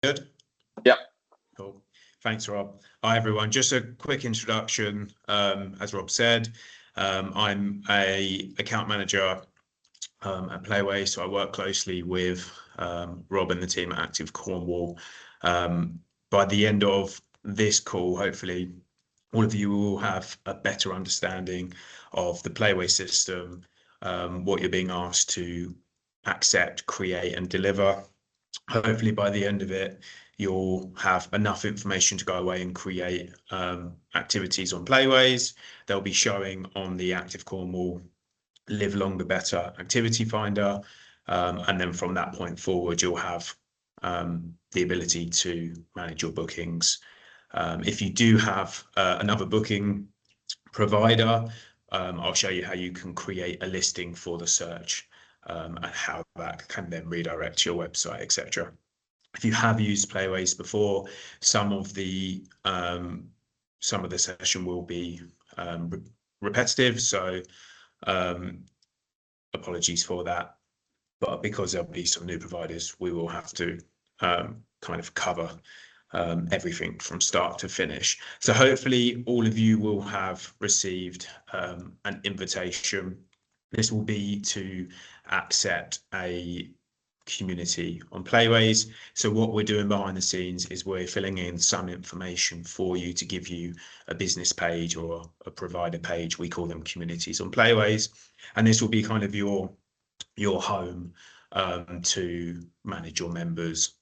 Good? Yep. Cool. Thanks, Rob. Hi, everyone. Just a quick introduction. As Rob said, I'm a account manager at Playwaze, so I work closely with Rob and the team at Active Cornwall. By the end of this call, hopefully, all of you will have a better understanding of the Playwaze system, what you're being asked to accept, create, and deliver. Hopefully by the end of it, you'll have enough information to go away and create activities on Playwaze. They'll be showing on the Active Cornwall Live Longer Better activity finder. And then from that point forward, you'll have the ability to manage your bookings. If you do have another booking provider, I'll show you how you can create a listing for the search. And how that can then redirect to your website, etc. If you have used Playwaze before, some of the session will be repetitive, so apologies for that. But because there'll be some new providers, we will have to kind of cover everything from start to finish. So hopefully all of you will have received an invitation. This will be to accept a community on Playwaze. So what we're doing behind the scenes is we're filling in some information for you to give you a business page or a provider page. We call them communities on Playwaze. And this will be kind of your home to manage your members,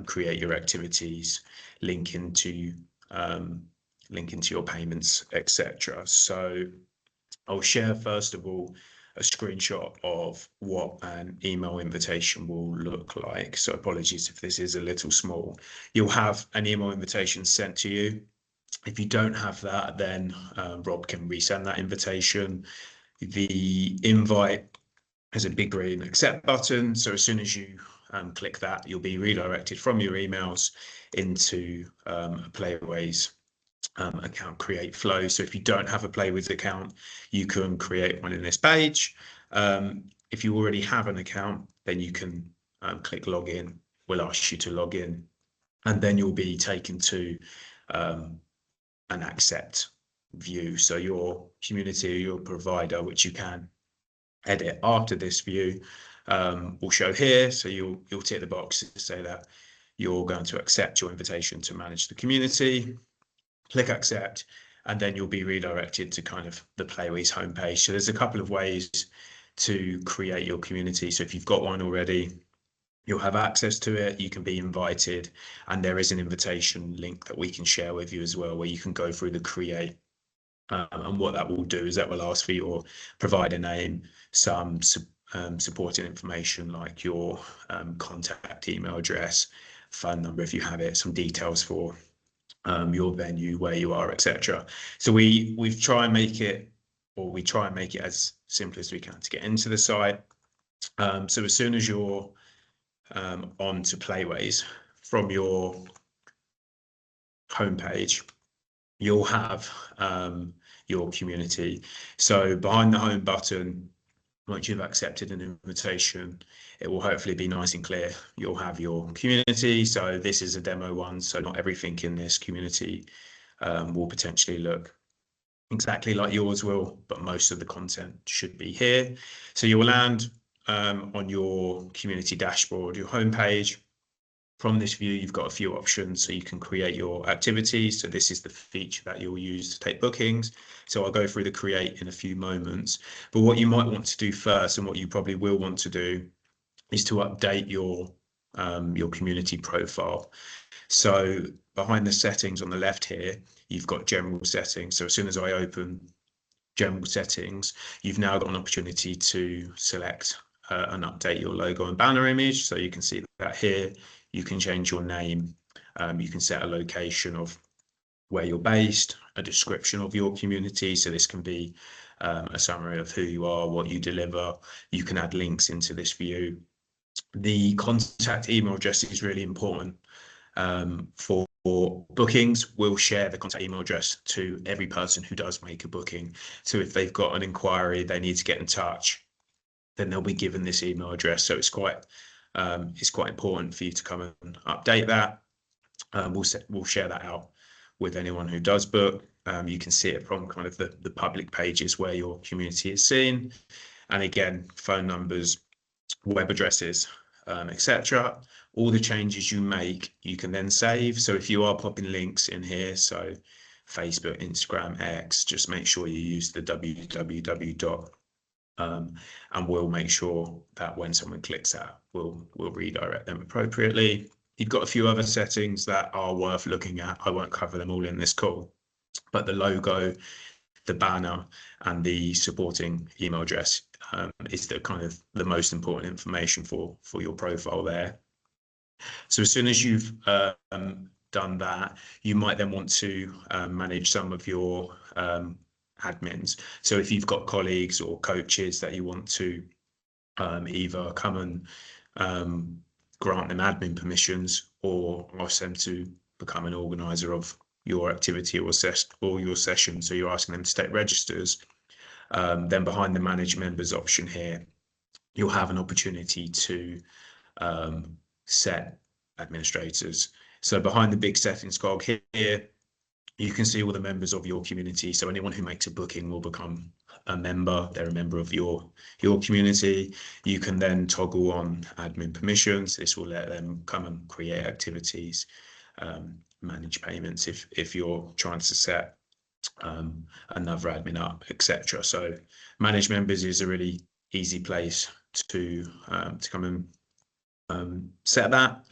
create your activities, link into your payments, etc. So I'll share first of all a screenshot of what an email invitation will look like. So apologies if this is a little small. You'll have an email invitation sent to you. If you don't have that, then Rob can resend that invitation. The invite has a big green accept button. So as soon as you click that, you'll be redirected from your emails into a Playwaze account create flow. So if you don't have a Playwaze account, you can create one in this page. If you already have an account, then you can click login. We'll ask you to log in, and then you'll be taken to an accept view. So your community or your provider, which you can edit after this view, will show here. So you'll tick the box to say that you're going to accept your invitation to manage the community. Click accept, and then you'll be redirected to kind of the Playwaze homepage. So there's a couple of ways to create your community. So if you've got one already, you'll have access to it. You can be invited, and there is an invitation link that we can share with you as well, where you can go through the create. And what that will do is that will ask for your provider name, some supporting information like your contact email address, phone number if you have it, some details for your venue, where you are, etc. So we try and make it as simple as we can to get into the site. So as soon as you're on to Playwaze, from your homepage, you'll have your community. So behind the home button, once you've accepted an invitation, it will hopefully be nice and clear. You'll have your community. So this is a demo one, so not everything in this community will potentially look exactly like yours will, but most of the content should be here. So you'll land on your community dashboard, your homepage. From this view, you've got a few options, so you can create your activities. So this is the feature that you'll use to take bookings. So I'll go through the create in a few moments. But what you might want to do first, and what you probably will want to do, is to update your community profile. So behind the settings on the left here, you've got general settings. So as soon as I open general settings, you've now got an opportunity to select and update your logo and banner image. So you can see that here. You can change your name. You can set a location of where you're based, a description of your community. So this can be a summary of who you are, what you deliver. You can add links into this view. The contact email address is really important for bookings. We'll share the contact email address to every person who does make a booking. So if they've got an inquiry, they need to get in touch, then they'll be given this email address. So it's quite it's quite important for you to come and update that. We'll share that out with anyone who does book. You can see it from kind of the public pages where your community is seen. And again, phone numbers, web addresses, etc. All the changes you make, you can then save. So if you are popping links in here, so Facebook, Instagram, X, just make sure you use the www. And we'll make sure that when someone clicks that, we'll redirect them appropriately. You've got a few other settings that are worth looking at. I won't cover them all in this call, but the logo, the banner, and the supporting email address is the kind of the most important information for your profile there. So as soon as you've done that, you might then want to manage some of your admins. So if you've got colleagues or coaches that you want to either come and grant them admin permissions or ask them to become an organizer of your activity or your session, so you're asking them to take registers, then behind the manage members option here, you'll have an opportunity to set administrators. So behind the big settings cog here, you can see all the members of your community. So anyone who makes a booking will become a member. They're a member of your community. You can then toggle on admin permissions. This will let them come and create activities, manage payments if you're trying to set another admin up, etc. So manage members is a really easy place to come and set that.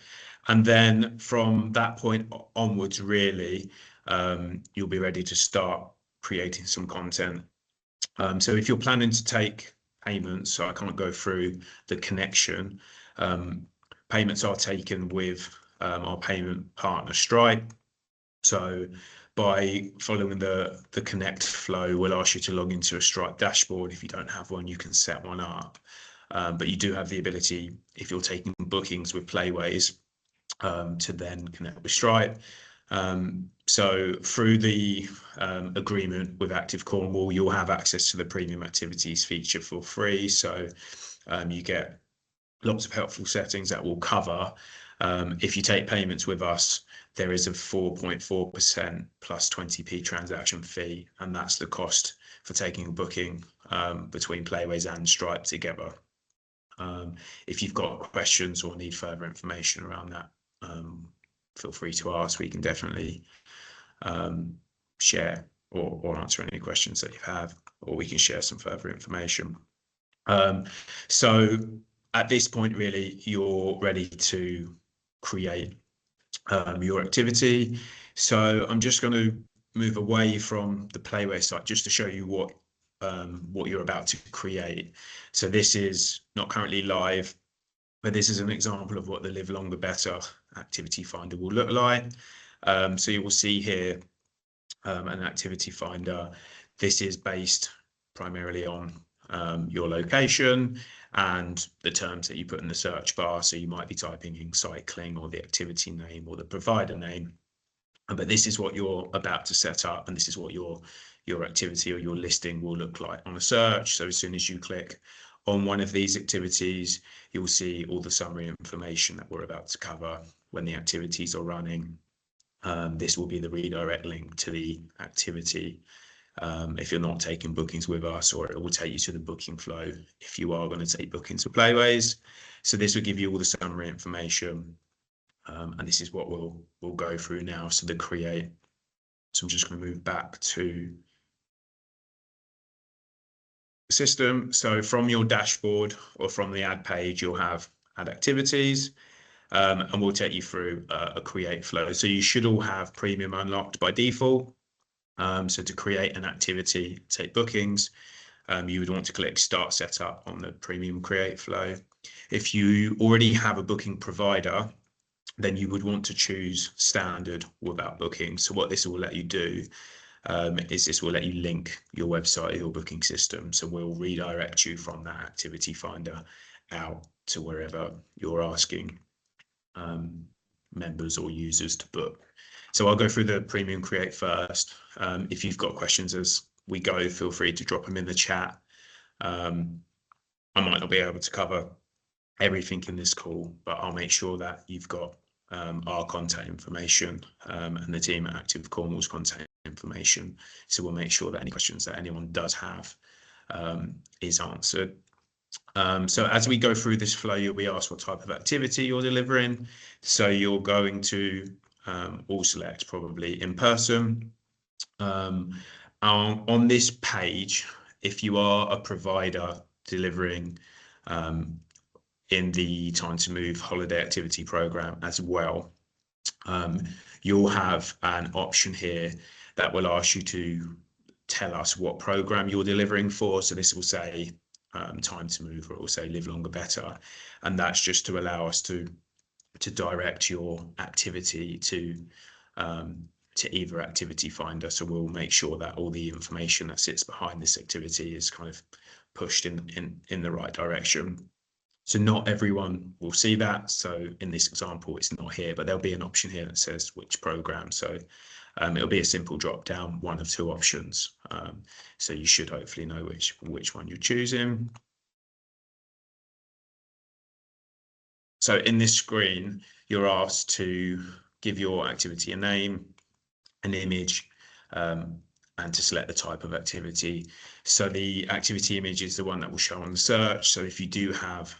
And then from that point onwards, really, you'll be ready to start creating some content. So if you're planning to take payments, so I can't go through the connection, payments are taken with our payment partner Stripe. So by following the connect flow, we'll ask you to log into a Stripe dashboard. If you don't have one, you can set one up. But you do have the ability, if you're taking bookings with Playwaze, to then connect with Stripe. So through the agreement with Active Cornwall, you'll have access to the premium activities feature for free. So you get lots of helpful settings that will cover. If you take payments with us, there is a 4.4% plus 20p transaction fee, and that's the cost for taking a booking between Playwaze and Stripe together. If you've got questions or need further information around that, feel free to ask. We can definitely share or answer any questions that you have, or we can share some further information. So at this point, really, you're ready to create your activity. So I'm just going to move away from the Playwaze site just to show you what you're about to create. So this is not currently live, but this is an example of what the Live Longer Better activity finder will look like. So you will see here an activity finder. This is based primarily on your location and the terms that you put in the search bar. So you might be typing in cycling or the activity name or the provider name. But this is what you're about to set up, and this is what your activity or your listing will look like on a search. So as soon as you click on one of these activities, you'll see all the summary information that we're about to cover when the activities are running. This will be the redirect link to the activity if you're not taking bookings with us, or it will take you to the booking flow if you are going to take bookings with Playwaze. So this will give you all the summary information, and this is what we'll go through now. So the create. So I'm just going to move back to the system. So from your dashboard or from the ad page, you'll have add activities, and we'll take you through a create flow. So you should all have premium unlocked by default. So to create an activity, take bookings, you would want to click Start Setup on the premium create flow. If you already have a booking provider, then you would want to choose standard without booking. So what this will let you do is this will let you link your website or your booking system. So we'll redirect you from that activity finder out to wherever you're asking members or users to book. So I'll go through the premium create first. If you've got questions as we go, feel free to drop them in the chat. I might not be able to cover everything in this call, but I'll make sure that you've got our contact information and the team at Active Cornwall's contact information. So we'll make sure that any questions that anyone does have is answered. So as we go through this flow, you'll be asked what type of activity you're delivering. So you're going to all select probably in person. On this page, if you are a provider delivering in the Time to Move holiday activity program as well, you'll have an option here that will ask you to tell us what program you're delivering for. So this will say Time to Move, or it will say Live Longer Better, and that's just to allow us to direct your activity to either activity finder. So we'll make sure that all the information that sits behind this activity is kind of pushed in the right direction. So not everyone will see that. So in this example, it's not here, but there'll be an option here that says which program. So it'll be a simple drop down, one of two options. So you should hopefully know which one you're choosing. So in this screen, you're asked to give your activity a name, an image, and to select the type of activity. So the activity image is the one that will show on the search. So if you do have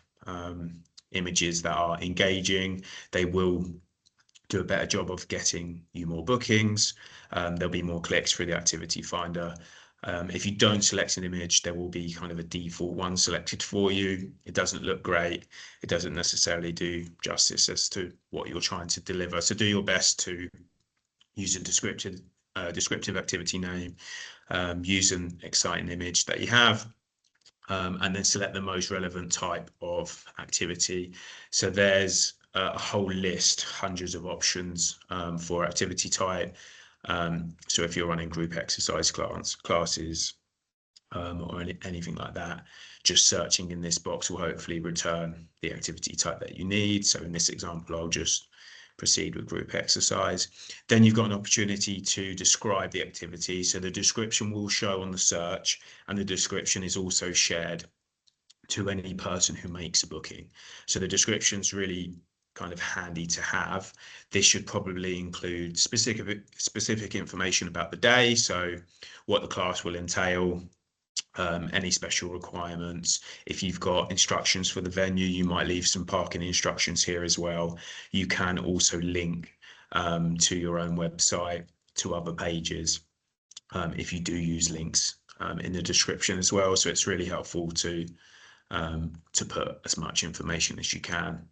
images that are engaging, they will do a better job of getting you more bookings. There'll be more clicks through the activity finder. If you don't select an image, there will be kind of a default one selected for you. It doesn't look great. It doesn't necessarily do justice as to what you're trying to deliver. So do your best to use a descriptive activity name, use an exciting image that you have, and then select the most relevant type of activity. So there's a whole list, hundreds of options for activity type. So if you're running group exercise classes or anything like that, just searching in this box will hopefully return the activity type that you need. So in this example, I'll just proceed with group exercise. Then you've got an opportunity to describe the activity. So the description will show on the search, and the description is also shared to any person who makes a booking. So the description's really kind of handy to have. This should probably include specific information about the day. So what the class will entail, any special requirements. If you've got instructions for the venue, you might leave some parking instructions here as well. You can also link to your own website, to other pages, if you do use links in the description as well. So it's really helpful to put as much information as you can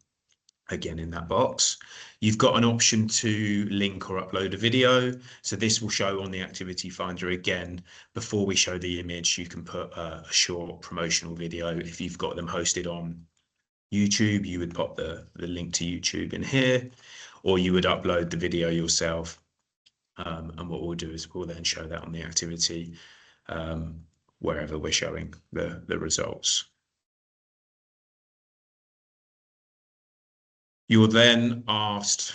again in that box. You've got an option to link or upload a video. So this will show on the activity finder again. Before we show the image, you can put a short promotional video. If you've got them hosted on YouTube, you would pop the link to YouTube in here, or you would upload the video yourself. And what we'll do is we'll then show that on the activity wherever we're showing the results. You're then asked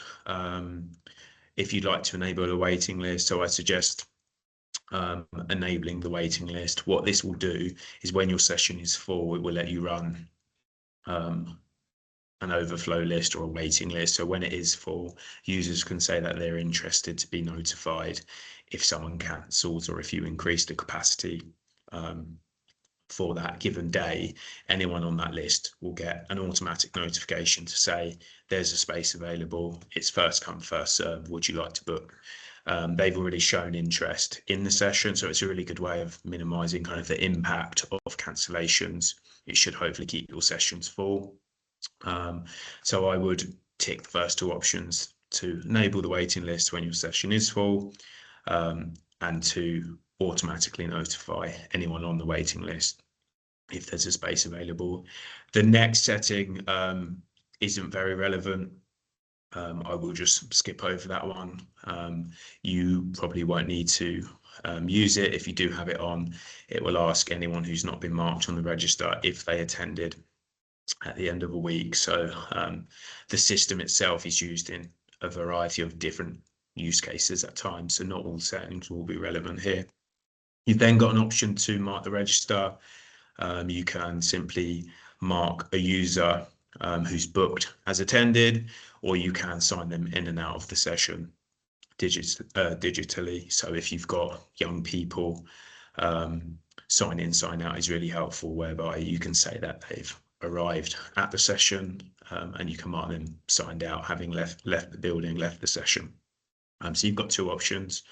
if you'd like to enable a waiting list. So I suggest enabling the waiting list. What this will do is when your session is full, it will let you run an overflow list or a waiting list. So when it is full, users can say that they're interested to be notified if someone cancels or if you increase the capacity for that given day. Anyone on that list will get an automatic notification to say there's a space available. It's first come, first serve. Would you like to book? They've already shown interest in the session, so it's a really good way of minimizing kind of the impact of cancellations. It should hopefully keep your sessions full. So I would tick the first two options to enable the waiting list when your session is full, and to automatically notify anyone on the waiting list if there's a space available. The next setting isn't very relevant. I will just skip over that one. You probably won't need to use it. If you do have it on, it will ask anyone who's not been marked on the register if they attended at the end of a week. So the system itself is used in a variety of different use cases at times, so not all settings will be relevant here. You've then got an option to mark the register. You can simply mark a user who's booked as attended, or you can sign them in and out of the session digitally. So if you've got young people, sign in, sign out is really helpful, whereby you can say that they've arrived at the session, and you can mark them signed out, having left the building, left the session. So you've got two options.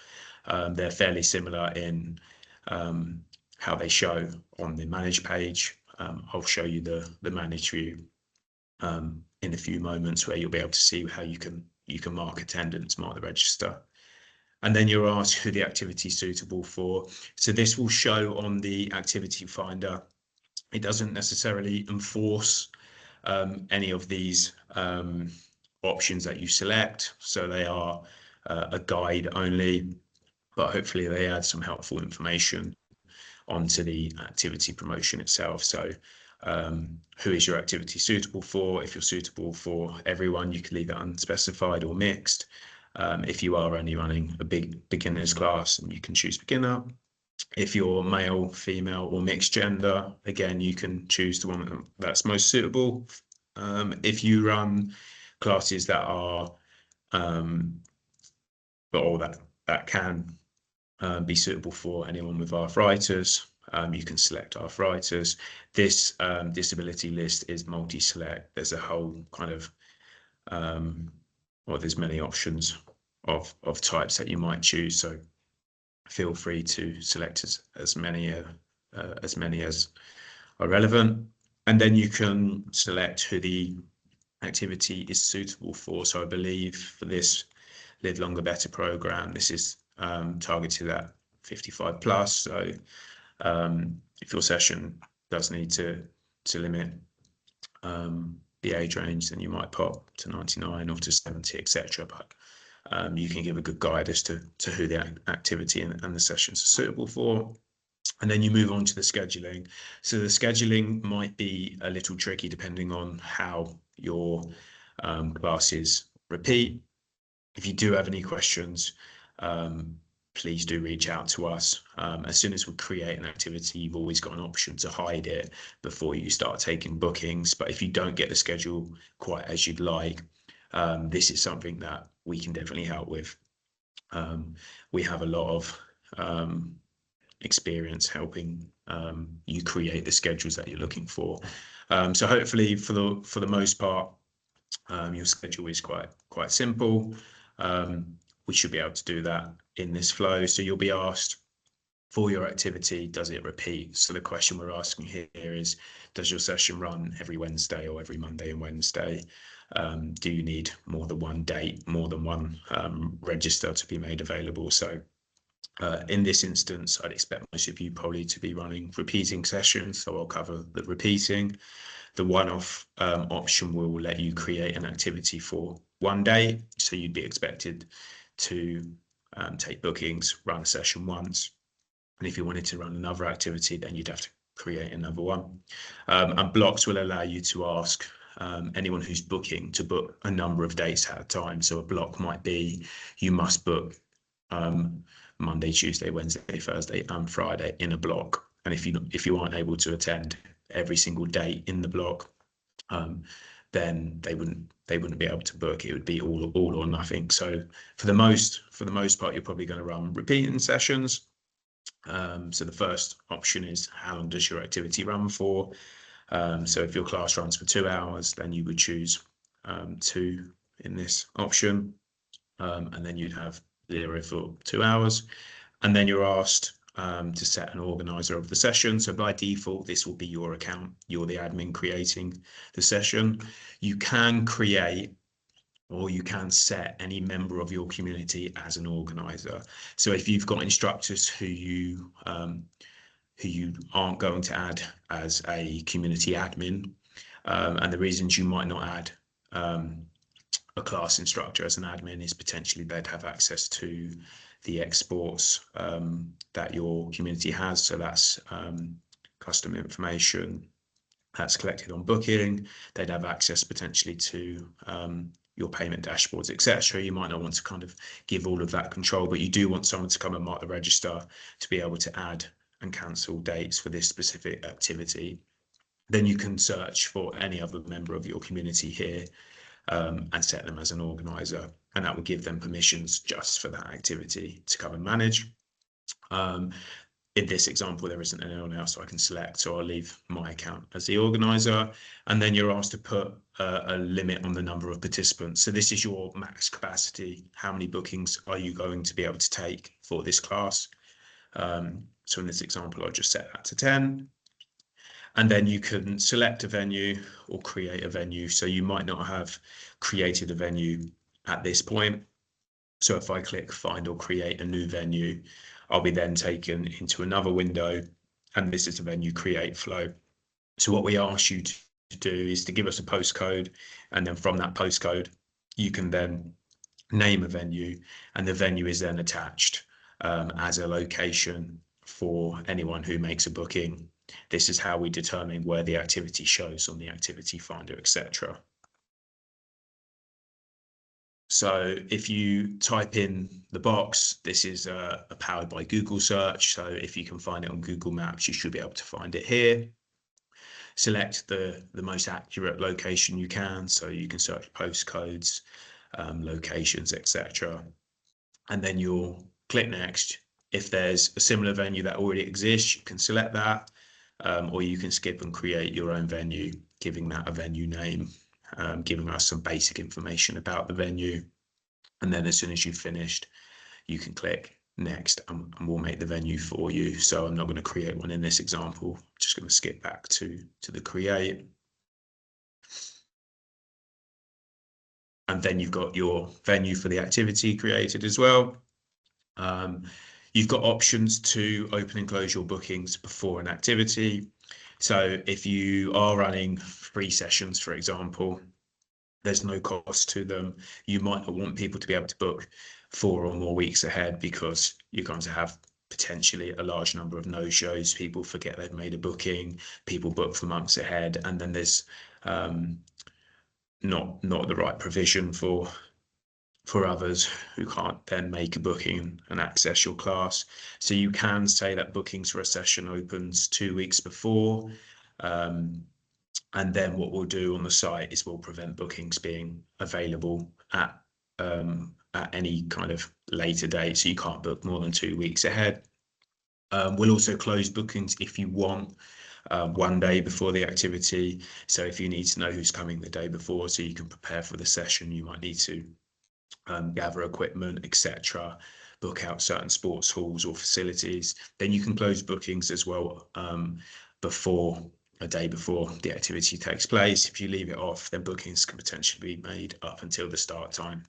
They're fairly similar in how they show on the manage page. I'll show you the manage view in a few moments, where you'll be able to see how you can mark attendance, mark the register. And then you're asked who the activity is suitable for. So this will show on the activity finder. It doesn't necessarily enforce any of these options that you select. So they are a guide only, but hopefully they add some helpful information onto the activity promotion itself. So who is your activity suitable for? If you're suitable for everyone, you can leave it unspecified or mixed. If you are only running a big beginners class, and you can choose beginner. If you're male, female, or mixed gender, again, you can choose the one that's most suitable. If you run classes that are, that can be suitable for anyone with arthritis, you can select arthritis. This disability list is multi-select. There's a whole kind of, there's many options of types that you might choose. So feel free to select as many as are relevant. And then you can select who the activity is suitable for. So I believe for this Live Longer Better program, this is targeted at 55 plus. So if your session does need to limit the age range, then you might pop to 99 or to 70, etc. But you can give a good guide as to who the activity and the sessions are suitable for. And then you move on to the scheduling. So the scheduling might be a little tricky depending on how your classes repeat. If you do have any questions, please do reach out to us. As soon as we create an activity, you've always got an option to hide it before you start taking bookings. But if you don't get the schedule quite as you'd like, this is something that we can definitely help with. We have a lot of experience helping you create the schedules that you're looking for. So hopefully for the most part, your schedule is quite simple. We should be able to do that in this flow. So you'll be asked for your activity, does it repeat? So the question we're asking here is, does your session run every Wednesday or every Monday and Wednesday? Do you need more than one date, more than one register to be made available? So in this instance, I'd expect most of you probably to be running repeating sessions. So I'll cover the repeating. The one-off option will let you create an activity for one day. So you'd be expected to take bookings, run a session once. And if you wanted to run another activity, then you'd have to create another one. And blocks will allow you to ask anyone who's booking to book a number of dates at a time. So a block might be, you must book Monday, Tuesday, Wednesday, Thursday, and Friday in a block. And if you aren't able to attend every single day in the block, then they wouldn't be able to book. It would be all or nothing. So for the most part, you're probably going to run repeating sessions. So the first option is, how long does your activity run for? So if your class runs for 2 hours, then you would choose 2 in this option, and then you'd have 0 for 2 hours. And then you're asked to set an organizer of the session. So by default, this will be your account. You're the admin creating the session. You can create, or you can set any member of your community as an organizer. So if you've got instructors who you aren't going to add as a community admin, and the reasons you might not add a class instructor as an admin is potentially they'd have access to the exports that your community has. So that's custom information that's collected on booking. They'd have access potentially to your payment dashboards, etc. You might not want to kind of give all of that control, but you do want someone to come and mark the register to be able to add and cancel dates for this specific activity. Then you can search for any other member of your community here and set them as an organizer, and that will give them permissions just for that activity to come and manage. In this example, there isn't anyone else I can select, so I'll leave my account as the organizer. And then you're asked to put a limit on the number of participants. So this is your max capacity. How many bookings are you going to be able to take for this class? So in this example, I'll just set that to 10. And then you can select a venue or create a venue. So you might not have created a venue at this point. So if I click find or create a new venue, I'll be then taken into another window, and this is the venue create flow. So what we ask you to do is to give us a postcode, and then from that postcode, you can then name a venue, and the venue is then attached as a location for anyone who makes a booking. This is how we determine where the activity shows on the activity finder, etc. So if you type in the box, this is powered by Google search. So if you can find it on Google Maps, you should be able to find it here. Select the most accurate location you can. So you can search postcodes, locations, etc. And then you'll click next. If there's a similar venue that already exists, you can select that, or you can skip and create your own venue, giving that a venue name. Giving us some basic information about the venue. And then as soon as you've finished, you can click next and we'll make the venue for you. So I'm not going to create one in this example. I'm just going to skip back to the create. And then you've got your venue for the activity created as well. You've got options to open and close your bookings before an activity. So if you are running free sessions, for example, there's no cost to them. You might not want people to be able to book 4 or more weeks ahead because you're going to have potentially a large number of no-shows. People forget they've made a booking, people book for months ahead, and then there's not the right provision for others who can't then make a booking and access your class. So you can say that bookings for a session opens 2 weeks before. And then what we'll do on the site is we'll prevent bookings being available at any kind of later date. So you can't book more than 2 weeks ahead. We'll also close bookings if you want 1 day before the activity. So if you need to know who's coming the day before so you can prepare for the session, you might need to gather equipment, etc., book out certain sports halls or facilities. Then you can close bookings as well a day before the activity takes place. If you leave it off, then bookings can potentially be made up until the start time.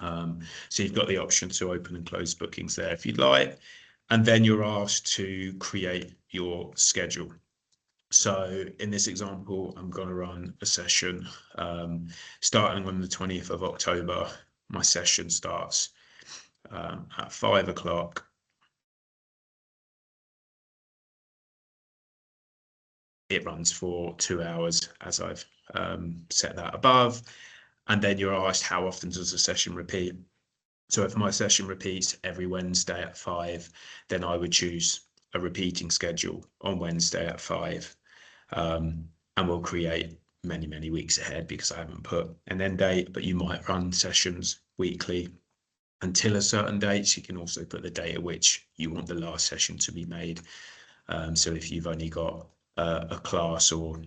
So you've got the option to open and close bookings there if you'd like. And then you're asked to create your schedule. So in this example, I'm going to run a session starting on the 20th of October. My session starts at 5 o'clock. It runs for 2 hours as I've set that above. And then you're asked how often does the session repeat? So if my session repeats every Wednesday at 5, then I would choose a repeating schedule on Wednesday at 5. And we'll create many weeks ahead because I haven't put an end date, but you might run sessions weekly until a certain date. So you can also put the date at which you want the last session to be made. So if you've only got a class or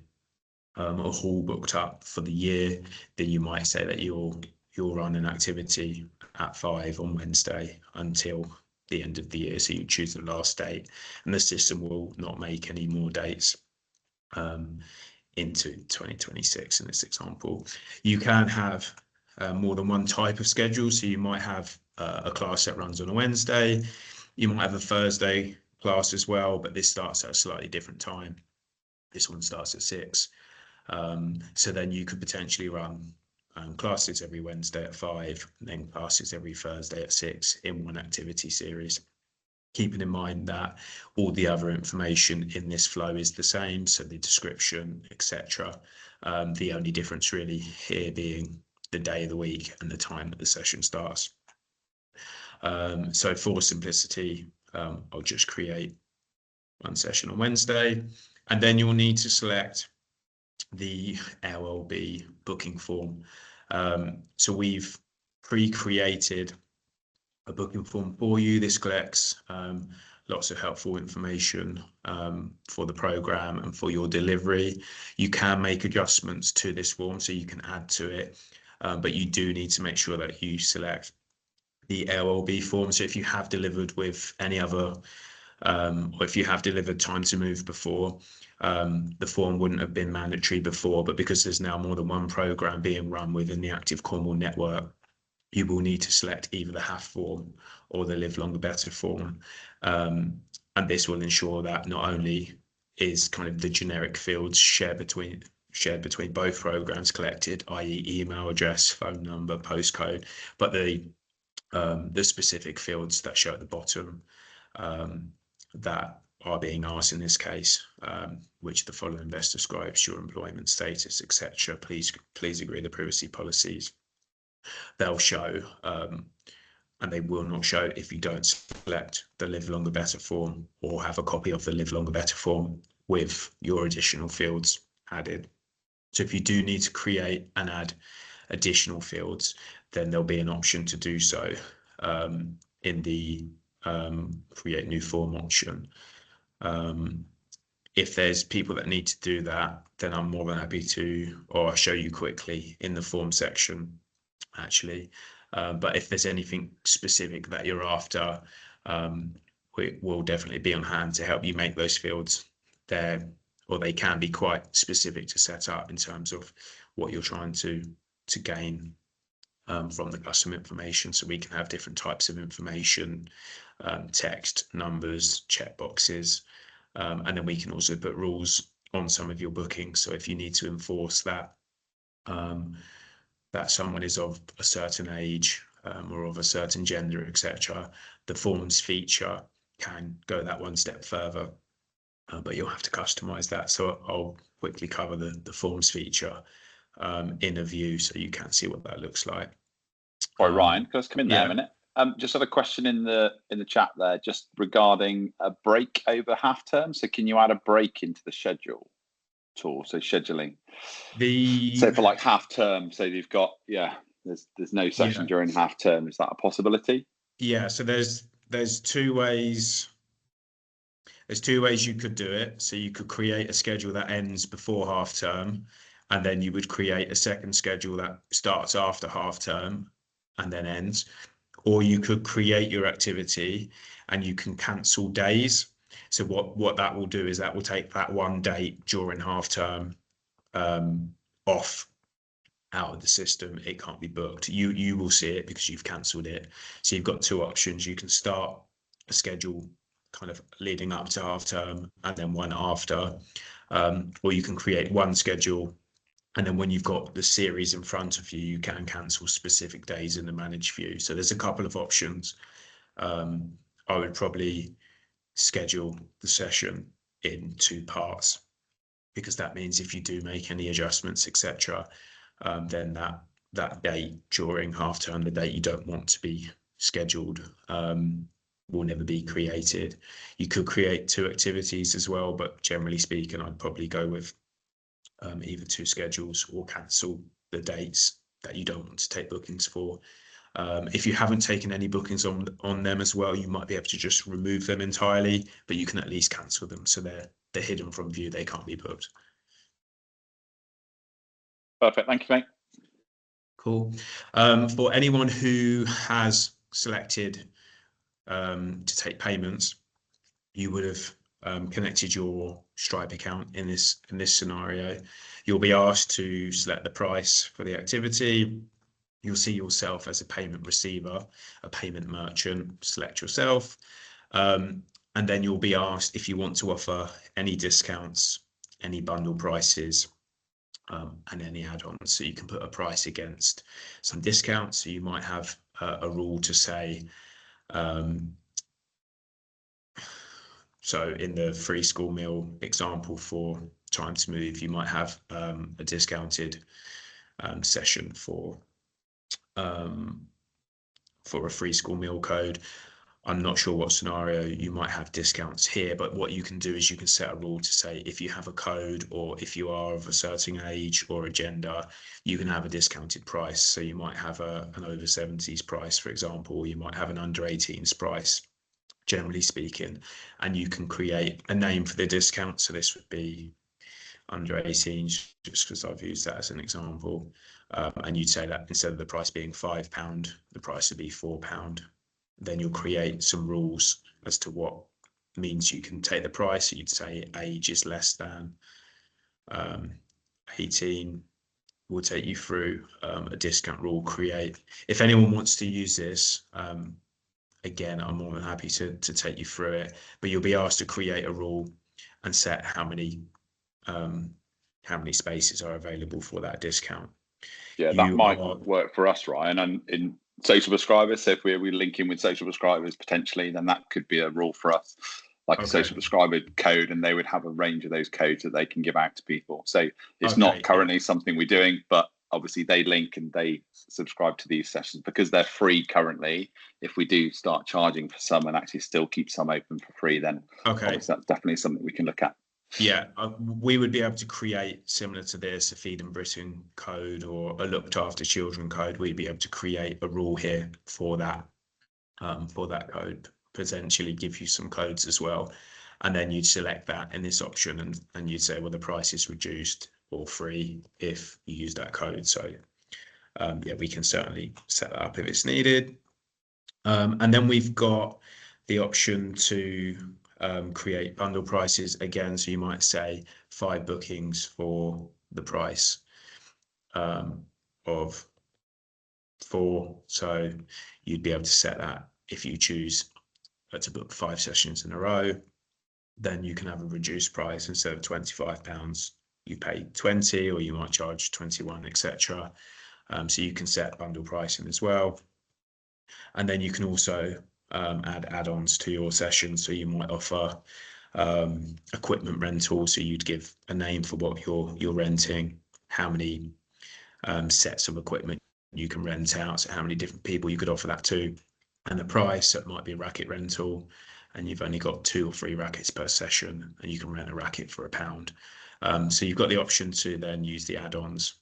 a hall booked up for the year, then you might say that you'll run an activity at 5 on Wednesday until the end of the year. So you choose the last date, and the system will not make any more dates into 2026 in this example. You can have more than one type of schedule. So you might have a class that runs on a Wednesday. You might have a Thursday class as well, but this starts at a slightly different time. This one starts at 6. So then you could potentially run classes every Wednesday at 5, and then classes every Thursday at 6 in one activity series. Keeping in mind that all the other information in this flow is the same, so the description, etc. The only difference really here being the day of the week and the time that the session starts. So for simplicity, I'll just create one session on Wednesday, and then you'll need to select the LLB booking form. So we've pre-created a booking form for you. This collects lots of helpful information for the program and for your delivery. You can make adjustments to this form, so you can add to it, but you do need to make sure that you select the LLB form. So if you have delivered with any other, or if you have delivered time to move before, the form wouldn't have been mandatory before, but because there's now more than one program being run within the Active Cornwall network, you will need to select either the HAF form or the Live Longer Better form. And this will ensure that not only is kind of the generic fields shared between both programs collected, i.e. email address, phone number, postcode, but the specific fields that show at the bottom that are being asked in this case, which the following best describes your employment status, etc. Please agree the privacy policies. They'll show, and they will not show if you don't select the Live Longer Better form or have a copy of the Live Longer Better form with your additional fields added. So if you do need to create and add additional fields, then there'll be an option to do so in the create new form option. If there's people that need to do that, then I'm more than happy to, or I'll show you quickly in the form section, actually. But if there's anything specific that you're after, we will definitely be on hand to help you make those fields there, or they can be quite specific to set up in terms of what you're trying to gain from the customer information. So we can have different types of information, text, numbers, checkboxes, and then we can also put rules on some of your bookings. So if you need to enforce that that someone is of a certain age or of a certain gender, etc., the forms feature can go that one step further, but you'll have to customize that. So I'll quickly cover the forms feature in a view so you can see what that looks like. All right, Ryan, can I just come in there a minute? Just had a question in the chat there, just regarding a break over half term. So can you add a break into the schedule tool? So scheduling. So for like half term, so you've got there's no session during half term. Is that a possibility? Yeah. So there's two ways. There's two ways you could do it. So you could create a schedule that ends before half term, and then you would create a second schedule that starts after half term and then ends. Or you could create your activity and you can cancel days. So what that will do is that will take that one date during half term off out of the system. It can't be booked. You will see it because you've cancelled it. So you've got two options. You can start a schedule kind of leading up to half term and then one after, or you can create one schedule, and then when you've got the series in front of you, you can cancel specific days in the manage view. So there's a couple of options. I would probably schedule the session in two parts, because that means if you do make any adjustments, etc., then that date during half term, the date you don't want to be scheduled, will never be created. You could create two activities as well, but generally speaking, I'd probably go with either two schedules or cancel the dates that you don't want to take bookings for. If you haven't taken any bookings on them as well, you might be able to just remove them entirely, but you can at least cancel them, so they're hidden from view, they can't be booked. Perfect, thank you, mate. Cool. For anyone who has selected to take payments, you would have connected your Stripe account in this scenario. You'll be asked to select the price for the activity. You'll see yourself as a payment receiver, a payment merchant. Select yourself, and then you'll be asked if you want to offer any discounts, any bundle prices, and any add-ons. So you can put a price against some discounts. So you might have a rule to say, so in the free school meal example for time to move, you might have a discounted session for a free school meal code. I'm not sure what scenario you might have discounts here, but what you can do is you can set a rule to say if you have a code or if you are of a certain age or a gender, you can have a discounted price. So you might have an over 70s price, for example, or you might have an under 18s price, generally speaking, and you can create a name for the discount. So this would be under 18s, just because I've used that as an example. And you'd say that instead of the price being £5, the price would be £4. Then you'll create some rules as to what means you can take the price. So you'd say age is less than 18. We'll take you through a discount rule create. If anyone wants to use this, again, I'm more than happy to take you through it, but you'll be asked to create a rule and set how many spaces are available for that discount. Yeah, that might work for us, Ryan. And in social prescribers, so if we're linking with social prescribers potentially, then that could be a rule for us, like a social prescriber code, and they would have a range of those codes that they can give out to people. So it's not currently something we're doing, but obviously they link and they subscribe to these sessions because they're free currently. If we do start charging for some and actually still keep some open for free, then obviously that's definitely something we can look at. Yeah, we would be able to create, similar to this, a Feed and Britain code or a Looked After Children code. We'd be able to create a rule here for that code, potentially give you some codes as well. And then you'd select that in this option and you'd say, well, the price is reduced or free if you use that code. So yeah, we can certainly set that up if it's needed. And then we've got the option to create bundle prices again. So you might say 5 bookings for the price of 4. So you'd be able to set that if you choose to book 5 sessions in a row, then you can have a reduced price. Instead of £25, you pay 20, or you might charge 21, etc. So you can set bundle pricing as well. And then you can also add add-ons to your session. So you might offer equipment rental. So you'd give a name for what you're renting, how many sets of equipment you can rent out, so how many different people you could offer that to, and the price. So it might be a racket rental, and you've only got 2 or 3 rackets per session, and you can rent a racket for £1. So you've got the option to then use the add-ons.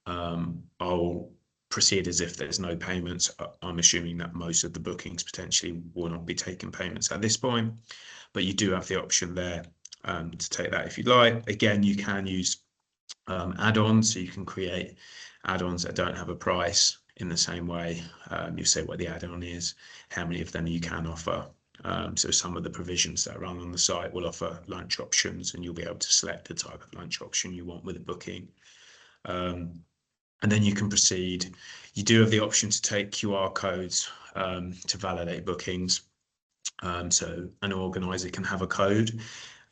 I'll proceed as if there's no payments. I'm assuming that most of the bookings potentially will not be taking payments at this point, but you do have the option there to take that if you'd like. Again, you can use add-ons, so you can create add-ons that don't have a price in the same way. You say what the add-on is, how many of them you can offer. So some of the provisions that run on the site will offer lunch options, and you'll be able to select the type of lunch option you want with a booking. And then you can proceed. You do have the option to take QR codes to validate bookings. So an organizer can have a code.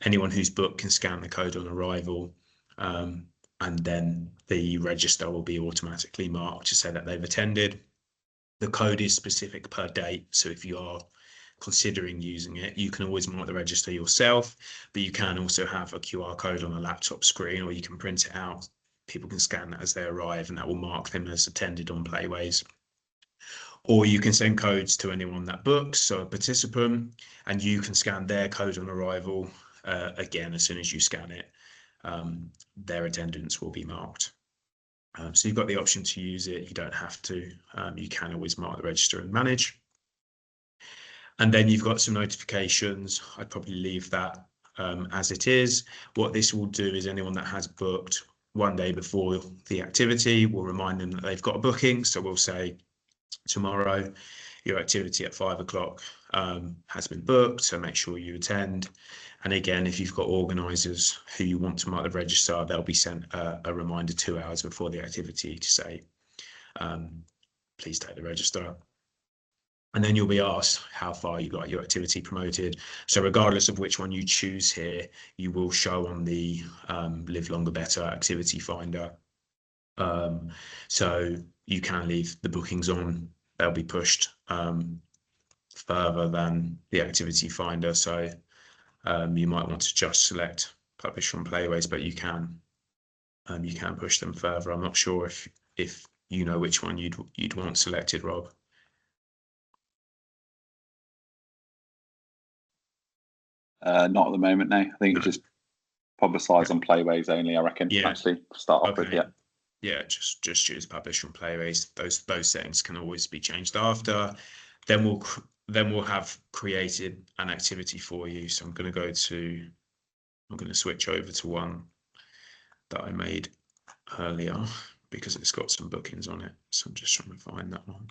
Anyone who's booked can scan the code on arrival, and then the register will be automatically marked to say that they've attended. The code is specific per date. So if you are considering using it, you can always mark the register yourself, but you can also have a QR code on a laptop screen, or you can print it out. People can scan that as they arrive, and that will mark them as attended on Playwaze. Or you can send codes to anyone that books, so a participant, and you can scan their code on arrival. Again, as soon as you scan it, their attendance will be marked. So you've got the option to use it. You don't have to. You can always mark the register and manage. And then you've got some notifications. I'd probably leave that as it is. What this will do is anyone that has booked 1 day before the activity, will remind them that they've got a booking. So we'll say, tomorrow, your activity at 5 o'clock has been booked, so make sure you attend. And again, if you've got organisers who you want to mark the register, they'll be sent a reminder 2 hours before the activity to say, please take the register. And then you'll be asked how far you got your activity promoted. So regardless of which one you choose here, you will show on the Live Longer Better activity finder. So you can leave the bookings on. They'll be pushed further than the activity finder. So you might want to just select publish from Playwaze, but you can push them further. I'm not sure if you know which one you'd want selected, Rob. Not at the moment, no. I think it's just publicised on Playwaze only, I reckon. Yeah. Actually, to start off with, yeah. Yeah, just choose publish from Playwaze. Those settings can always be changed after. Then we'll have created an activity for you. So I'm going to switch over to one that I made earlier because it's got some bookings on it. So I'm just trying to find that one.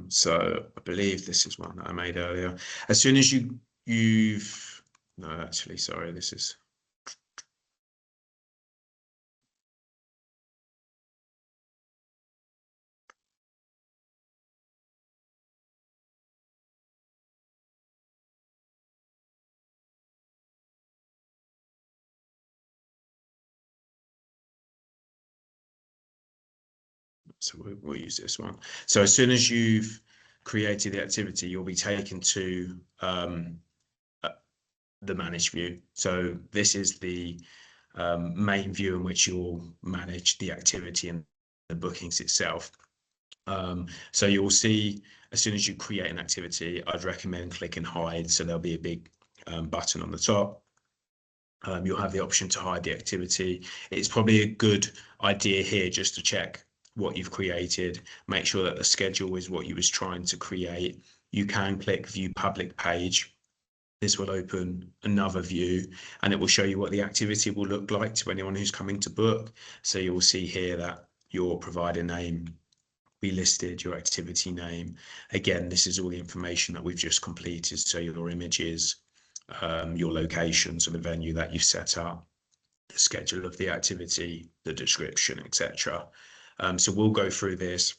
So I believe this is one that I made earlier. As soon as no, actually, sorry, this is. So we'll use this one. So as soon as you've created the activity, you'll be taken to the manage view. So this is the main view in which you'll manage the activity and the bookings itself. So you'll see as soon as you create an activity, I'd recommend clicking hide. So there'll be a big button on the top. You'll have the option to hide the activity. It's probably a good idea here just to check what you've created, make sure that the schedule is what you was trying to create. You can click view public page. This will open another view and it will show you what the activity will look like to anyone who's coming to book. So you'll see here that your provider name be listed, your activity name. Again, this is all the information that we've just completed. So your images, your location, so the venue that you've set up, the schedule of the activity, the description, etc. So we'll go through this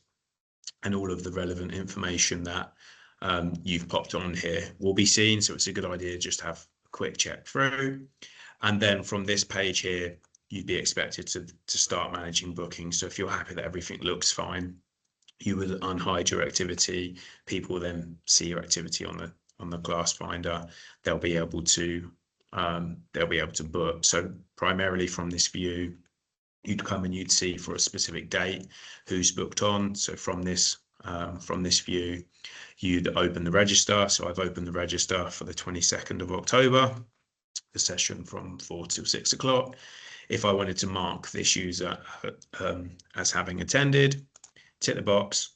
and all of the relevant information that you've popped on here will be seen. So it's a good idea just to have a quick check through. And then from this page here, you'd be expected to start managing bookings. So if you're happy that everything looks fine, you would unhide your activity. People then see your activity on the class finder. They'll be able to book. So primarily from this view, you'd come and you'd see for a specific date who's booked on. So from this view, you'd open the register. So I've opened the register for the 22nd of October, the session from 4 till 6 o'clock. If I wanted to mark this user as having attended, tick the box.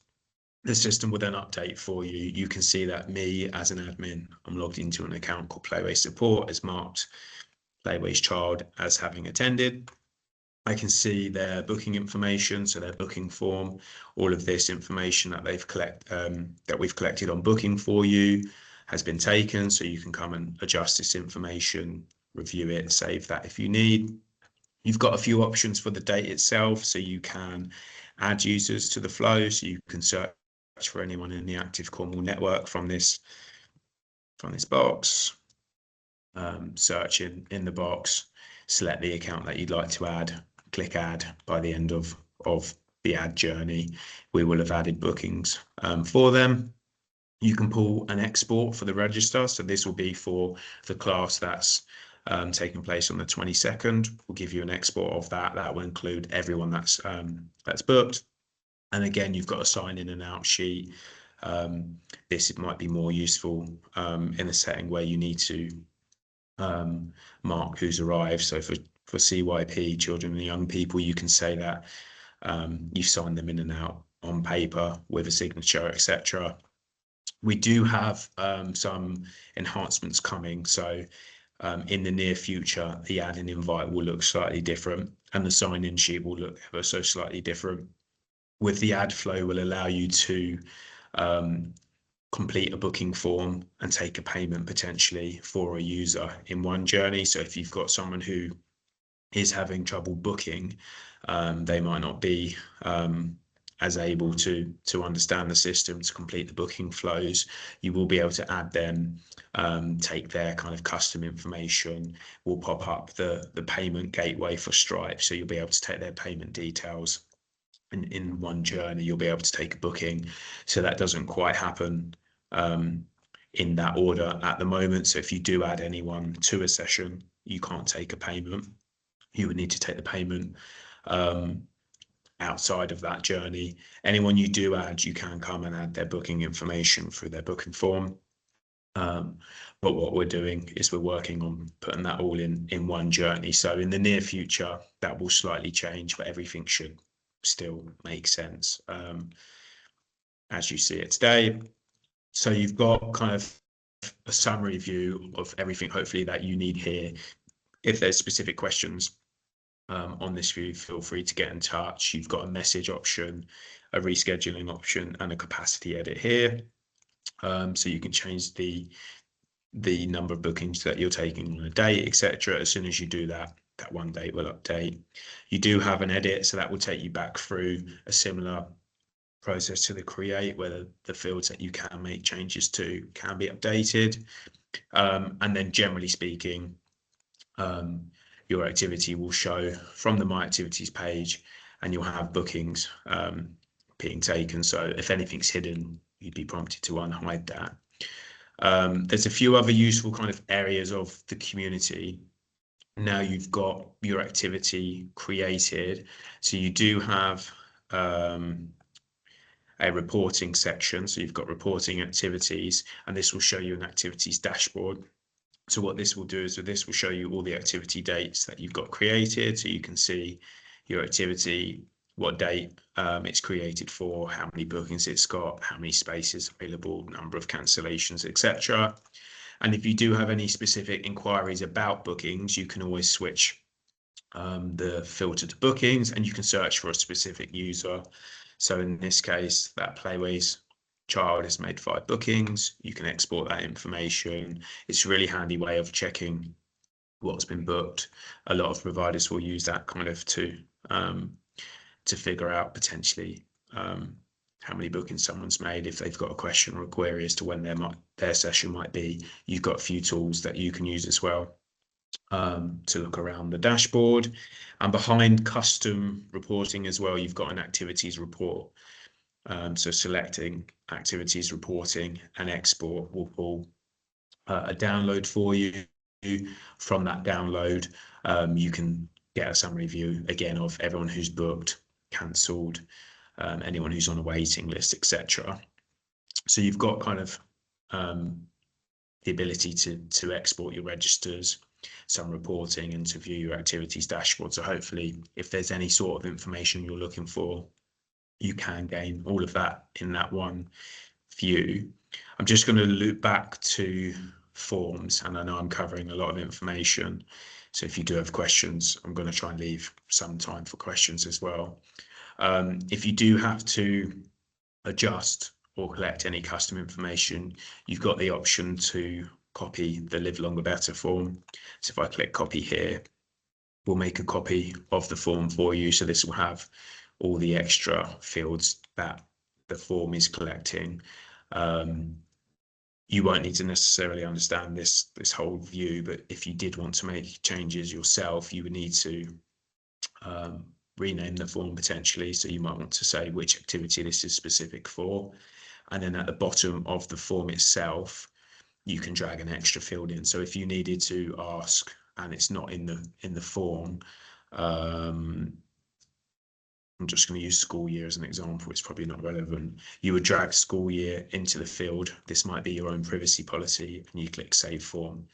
The system will then update for you. You can see that me as an admin, I'm logged into an account called Playwaze Support, as marked Playwaze Child as having attended. I can see their booking information, so their booking form, all of this information that we've collected on booking for you has been taken. So you can come and adjust this information, review it, save that if you need. You've got a few options for the date itself, so you can add users to the flow, so you can search for anyone in the active Cornwall network from this box. Search in the box, select the account that you'd like to add, click add. By the end of the ad journey, we will have added bookings for them. You can pull an export for the register, so this will be for the class that's taking place on the 22nd. We'll give you an export of that. That will include everyone that's booked. And again, you've got a sign in and out sheet. This might be more useful in a setting where you need to mark who's arrived. So for CYP, children and young people, you can say that you've signed them in and out on paper with a signature, etc. We do have some enhancements coming. So in the near future, the add and invite will look slightly different and the sign-in sheet will look ever so slightly different. With the ad flow will allow you to complete a booking form and take a payment potentially for a user in one journey. So if you've got someone who is having trouble booking, they might not be as able to understand the system to complete the booking flows. You will be able to add them, take their kind of custom information. Will pop up the payment gateway for Stripe, so you'll be able to take their payment details and in one journey, you'll be able to take a booking. So that doesn't quite happen in that order at the moment. So if you do add anyone to a session, you can't take a payment. You would need to take the payment outside of that journey. Anyone you do add, you can come and add their booking information through their booking form. But what we're doing is we're working on putting that all in one journey. So in the near future, that will slightly change, but everything should still make sense as you see it today. So you've got kind of a summary view of everything, hopefully, that you need here. If there's specific questions on this view, feel free to get in touch. You've got a message option, a rescheduling option, and a capacity edit here. So you can change the number of bookings that you're taking on a date, etc. As soon as you do that, that one date will update. You do have an edit, so that will take you back through a similar process to the create, where the fields that you can make changes to can be updated. And then generally speaking, your activity will show from the My Activities page, and you'll have bookings being taken. So if anything's hidden, you'd be prompted to unhide that. There's a few other useful kind of areas of the community. Now you've got your activity created, so you do have a reporting section. So you've got reporting activities, and this will show you an activities dashboard. So what this will do is this will show you all the activity dates that you've got created, so you can see your activity, what date it's created for, how many bookings it's got, how many spaces available, number of cancellations, etc. And if you do have any specific inquiries about bookings, you can always switch the filter to bookings, and you can search for a specific user. So in this case, that Playwaze child has made 5 bookings. You can export that information. It's a really handy way of checking what's been booked. A lot of providers will use that kind of to figure out potentially how many bookings someone's made. If they've got a question or a query as to when their session might be, you've got a few tools that you can use as well to look around the dashboard. And behind custom reporting as well, you've got an activities report. So selecting activities reporting and export will pull a download for you. From that download, you can get a summary view again of everyone who's booked, cancelled, anyone who's on a waiting list, etc. So you've got kind of the ability to export your registers, some reporting, and to view your activities dashboard. So hopefully, if there's any sort of information you're looking for, you can gain all of that in that one view. I'm just going to loop back to forms, and I know I'm covering a lot of information. So if you do have questions, I'm going to try and leave some time for questions as well. If you do have to adjust or collect any custom information, you've got the option to copy the Live Longer Better form. So if I click copy here, we'll make a copy of the form for you. So this will have all the extra fields that the form is collecting. You won't need to necessarily understand this whole view, but if you did want to make changes yourself, you would need to rename the form potentially. So you might want to say which activity this is specific for. And then at the bottom of the form itself, you can drag an extra field in. So if you needed to ask, and it's not in the form, I'm just going to use school year as an example. It's probably not relevant. You would drag school year into the field. This might be your own privacy policy, and you click save form.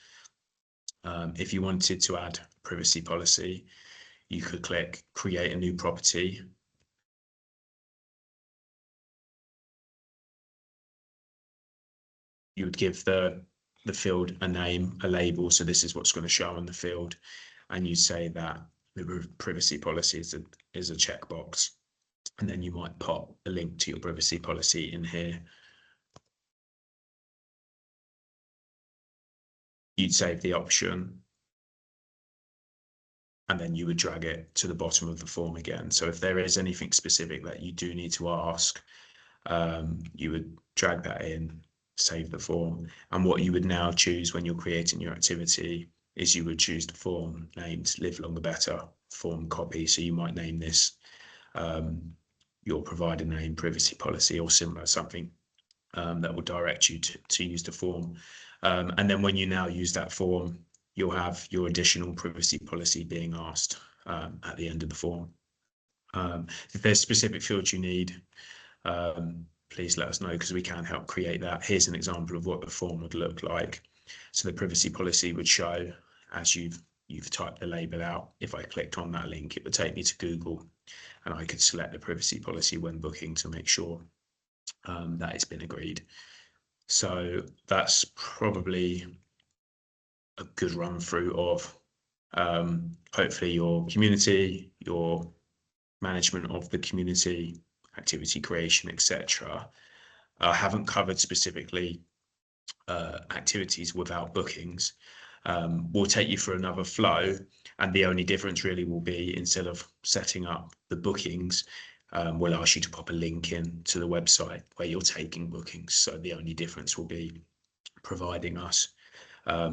If you wanted to add privacy policy, you could click create a new property. You would give the field a name, a label. So this is what's going to show on the field. And you say that the privacy policy is a checkbox. And then you might pop a link to your privacy policy in here. You'd save the option, and then you would drag it to the bottom of the form again. So if there is anything specific that you do need to ask, you would drag that in, save the form. And what you would now choose when you're creating your activity is you would choose the form named Live Longer Better form copy. So you might name this your provider name, privacy policy, or similar, something that will direct you to use the form. And then when you now use that form, you'll have your additional privacy policy being asked at the end of the form. If there's specific fields you need, please let us know, because we can help create that. Here's an example of what the form would look like. So the privacy policy would show as you've typed the label out. If I clicked on that link, it would take me to Google, and I could select the privacy policy when booking to make sure that it's been agreed. So that's probably a good run through of hopefully your community, your management of the community, activity creation, etc. I haven't covered specifically activities without bookings. We'll take you through another flow, and the only difference really will be, instead of setting up the bookings, we'll ask you to pop a link in to the website where you're taking bookings. So the only difference will be providing us a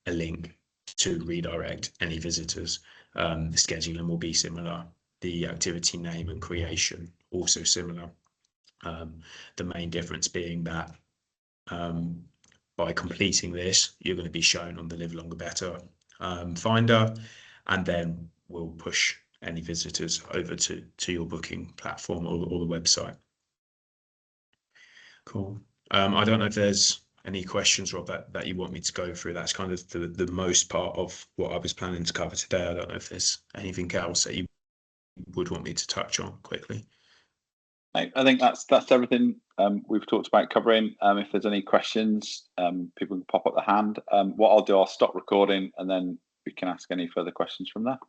link to redirect any visitors. The scheduling will be similar. The activity name and creation also similar. The main difference being that by completing this, you're going to be shown on the Live Longer Better finder, and then we'll push any visitors over to your booking platform or the website. Cool. I don't know if there's any questions, Rob, that you want me to go through. That's kind of the most part of what I was planning to cover today. I don't know if there's anything else that you would want me to touch on quickly. I think that's everything we've talked about covering. If there's any questions, people can pop up the hand. What I'll do, I'll stop recording, and then we can ask any further questions from there.